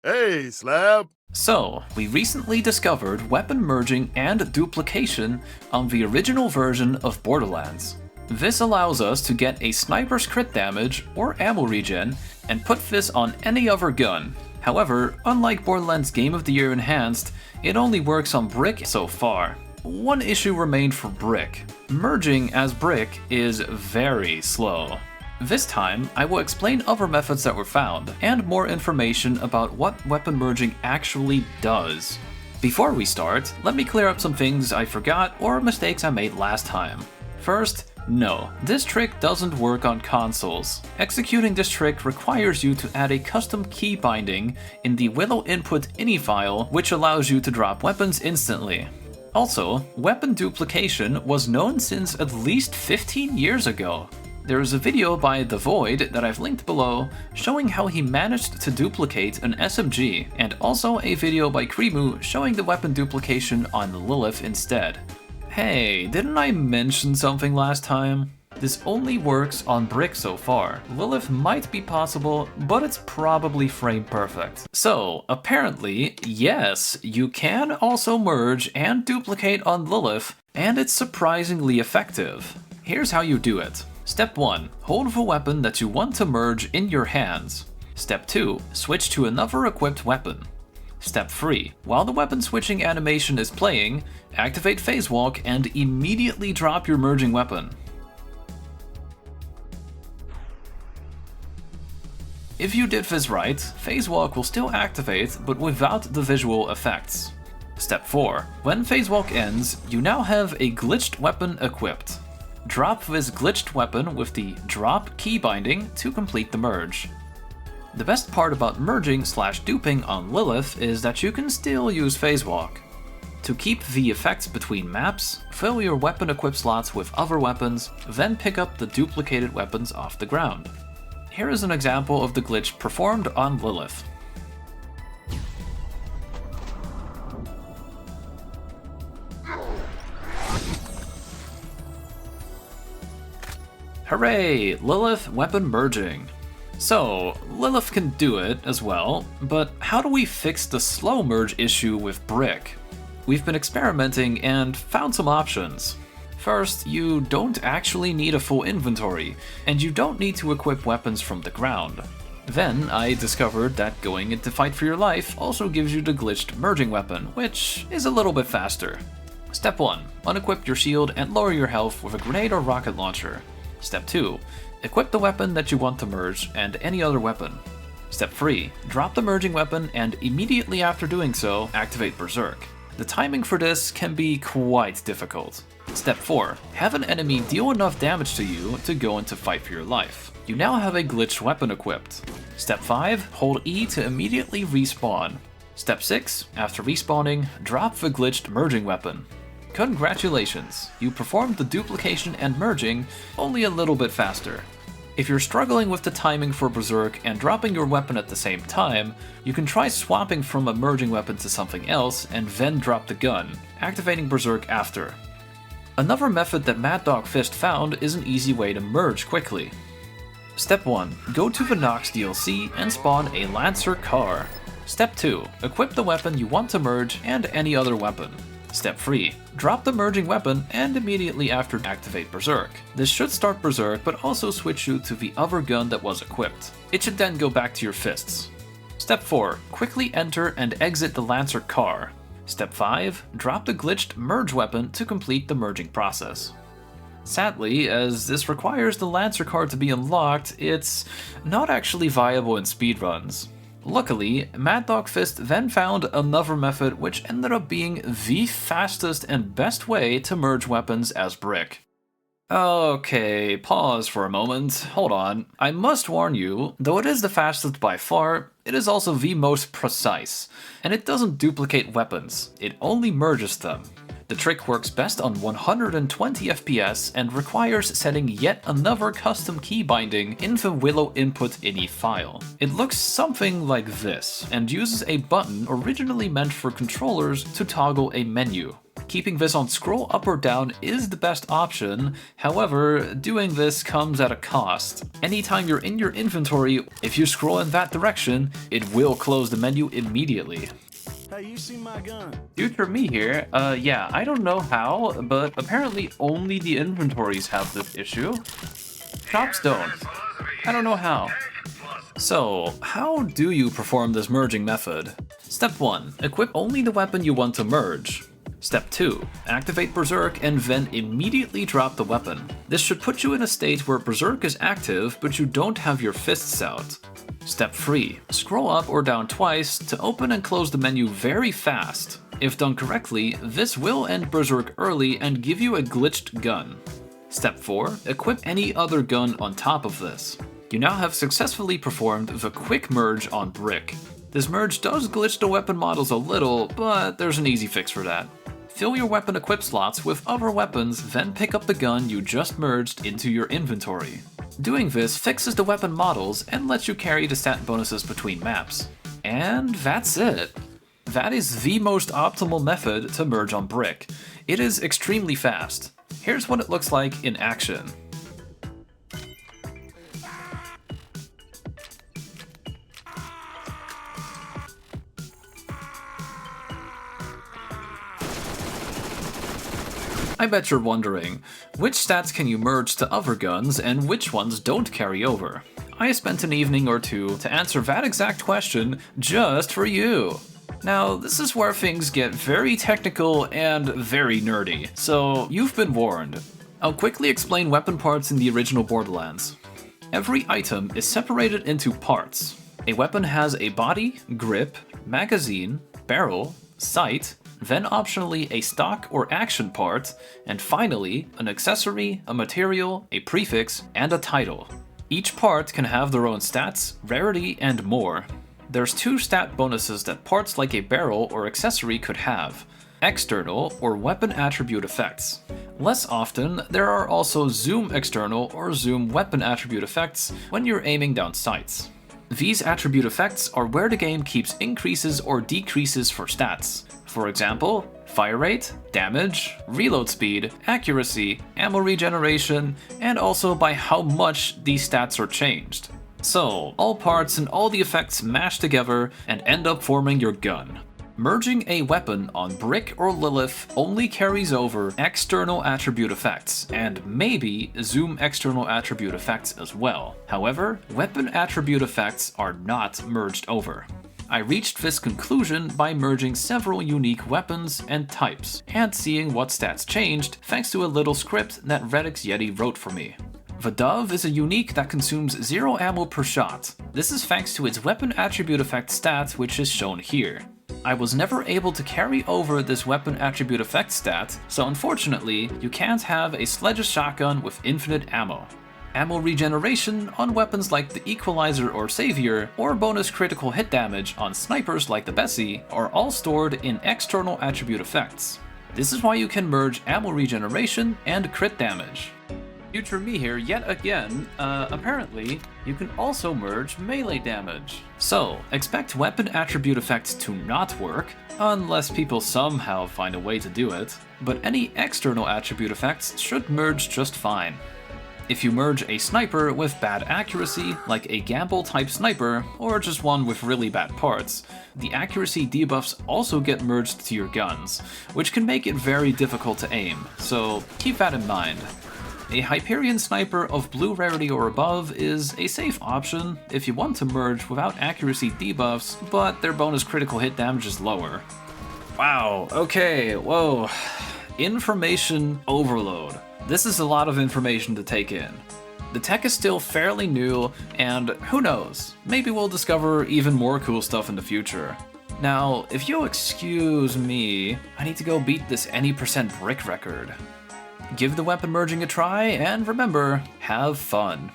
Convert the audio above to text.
Hey, Slab! So, we recently discovered weapon merging and duplication on the original version of Borderlands. This allows us to get a sniper's crit damage or ammo regen and put this on any other gun. However, unlike Borderlands Game of the Year Enhanced, it only works on Brick so far. One issue remained for Brick. Merging as Brick is very slow. This time, I will explain other methods that were found, and more information about what weapon merging actually does. Before we start, let me clear up some things I forgot or mistakes I made last time. First, no, this trick doesn't work on consoles. Executing this trick requires you to add a custom key binding in the Willow input ini file, which allows you to drop weapons instantly. Also, weapon duplication was known since at least 15 years ago. There is a video by The Void that I've linked below showing how he managed to duplicate an SMG, and also a video by Krimu showing the weapon duplication on Lilith instead. Hey, didn't I mention something last time? This only works on Brick so far. Lilith might be possible, but it's probably frame perfect. So, apparently, yes, you can also merge and duplicate on Lilith, and it's surprisingly effective. Here's how you do it. Step 1. Hold the weapon that you want to merge in your hands. Step 2. Switch to another equipped weapon. Step 3. While the weapon switching animation is playing, activate Phase Walk and immediately drop your merging weapon. If you did this right, Phase Walk will still activate, but without the visual effects. Step 4. When Phase Walk ends, you now have a glitched weapon equipped. Drop this glitched weapon with the drop key binding to complete the merge. The best part about merging/duping on Lilith is that you can still use Phase Walk. To keep the effects between maps, fill your weapon equip slots with other weapons, then pick up the duplicated weapons off the ground. Here is an example of the glitch performed on Lilith. Hooray! Lilith weapon merging. So, Lilith can do it as well, but how do we fix the slow merge issue with Brick? We've been experimenting and found some options. First, you don't actually need a full inventory, and you don't need to equip weapons from the ground. Then, I discovered that going into Fight for Your Life also gives you the glitched merging weapon, which is a little bit faster. Step 1. Unequip your shield and lower your health with a grenade or rocket launcher. Step 2. Equip the weapon that you want to merge and any other weapon. Step 3. Drop the merging weapon and immediately after doing so, activate Berserk. The timing for this can be quite difficult. Step 4. Have an enemy deal enough damage to you to go into Fight for Your Life. You now have a glitched weapon equipped. Step 5. Hold E to immediately respawn. Step 6. After respawning, drop the glitched merging weapon. Congratulations, you performed the duplication and merging only a little bit faster. If you're struggling with the timing for Berserk and dropping your weapon at the same time, you can try swapping from a merging weapon to something else and then drop the gun, activating Berserk after. Another method that Mad Dog Fist found is an easy way to merge quickly. Step 1. Go to the Nox DLC and spawn a Lancer car. Step 2. Equip the weapon you want to merge and any other weapon. Step 3. Drop the merging weapon and immediately after activate Berserk. This should start Berserk but also switch you to the other gun that was equipped. It should then go back to your fists. Step 4. Quickly enter and exit the Lancer car. Step 5. Drop the glitched merge weapon to complete the merging process. Sadly, as this requires the Lancer car to be unlocked, it's not actually viable in speedruns. Luckily, Mad Dog Fist then found another method which ended up being the fastest and best way to merge weapons as Brick. Okay, pause for a moment, hold on. I must warn you, though it is the fastest by far, it is also the most precise. And it doesn't duplicate weapons, it only merges them. The trick works best on 120 FPS and requires setting yet another custom key binding in the Willow input ini file. It looks something like this, and uses a button originally meant for controllers to toggle a menu. Keeping this on scroll up or down is the best option, however, doing this comes at a cost. Anytime you're in your inventory, if you scroll in that direction, it will close the menu immediately. Hey, you see my gun? Future me here, yeah, I don't know how, but apparently only the inventories have this issue. Shops don't. I don't know how. So, how do you perform this merging method? Step 1. Equip only the weapon you want to merge. Step 2. Activate Berserk and then immediately drop the weapon. This should put you in a state where Berserk is active, but you don't have your fists out. Step 3. Scroll up or down twice to open and close the menu very fast. If done correctly, this will end Berserk early and give you a glitched gun. Step 4. Equip any other gun on top of this. You now have successfully performed the quick merge on Brick. This merge does glitch the weapon models a little, but there's an easy fix for that. Fill your weapon equip slots with other weapons, then pick up the gun you just merged into your inventory. Doing this fixes the weapon models and lets you carry the stat bonuses between maps. And that's it. That is the most optimal method to merge on Brick. It is extremely fast. Here's what it looks like in action. I bet you're wondering, which stats can you merge to other guns and which ones don't carry over? I spent an evening or two to answer that exact question just for you. Now, this is where things get very technical and very nerdy, so you've been warned. I'll quickly explain weapon parts in the original Borderlands. Every item is separated into parts. A weapon has a body, grip, magazine, barrel, sight, then optionally a stock or action part, and finally an accessory, a material, a prefix, and a title. Each part can have their own stats, rarity, and more. There's 2 stat bonuses that parts like a barrel or accessory could have: external or weapon attribute effects. Less often, there are also zoom external or zoom weapon attribute effects when you're aiming down sights. These attribute effects are where the game keeps increases or decreases for stats. For example, fire rate, damage, reload speed, accuracy, ammo regeneration, and also by how much these stats are changed. So, all parts and all the effects mash together and end up forming your gun. Merging a weapon on Brick or Lilith only carries over external attribute effects, and maybe zoom external attribute effects as well. However, weapon attribute effects are not merged over. I reached this conclusion by merging several unique weapons and types, and seeing what stats changed thanks to a little script that Redix Yeti wrote for me. The Dove is a unique that consumes 0 ammo per shot. This is thanks to its weapon attribute effect stat, which is shown here. I was never able to carry over this weapon attribute effect stat, so unfortunately, you can't have a sledge shotgun with infinite ammo. Ammo regeneration on weapons like the Equalizer or Savior, or bonus critical hit damage on snipers like the Bessie, are all stored in external attribute effects. This is why you can merge ammo regeneration and crit damage. Future me here yet again, apparently, you can also merge melee damage. So, expect weapon attribute effects to not work, unless people somehow find a way to do it, but any external attribute effects should merge just fine. If you merge a sniper with bad accuracy, like a gamble type sniper, or just one with really bad parts, the accuracy debuffs also get merged to your guns, which can make it very difficult to aim, so keep that in mind. A Hyperion sniper of blue rarity or above is a safe option if you want to merge without accuracy debuffs, but their bonus critical hit damage is lower. Wow, okay, whoa. Information overload. This is a lot of information to take in. The tech is still fairly new, and who knows, maybe we'll discover even more cool stuff in the future. Now, if you'll excuse me, I need to go beat this any % brick record. Give the weapon merging a try, and remember, have fun.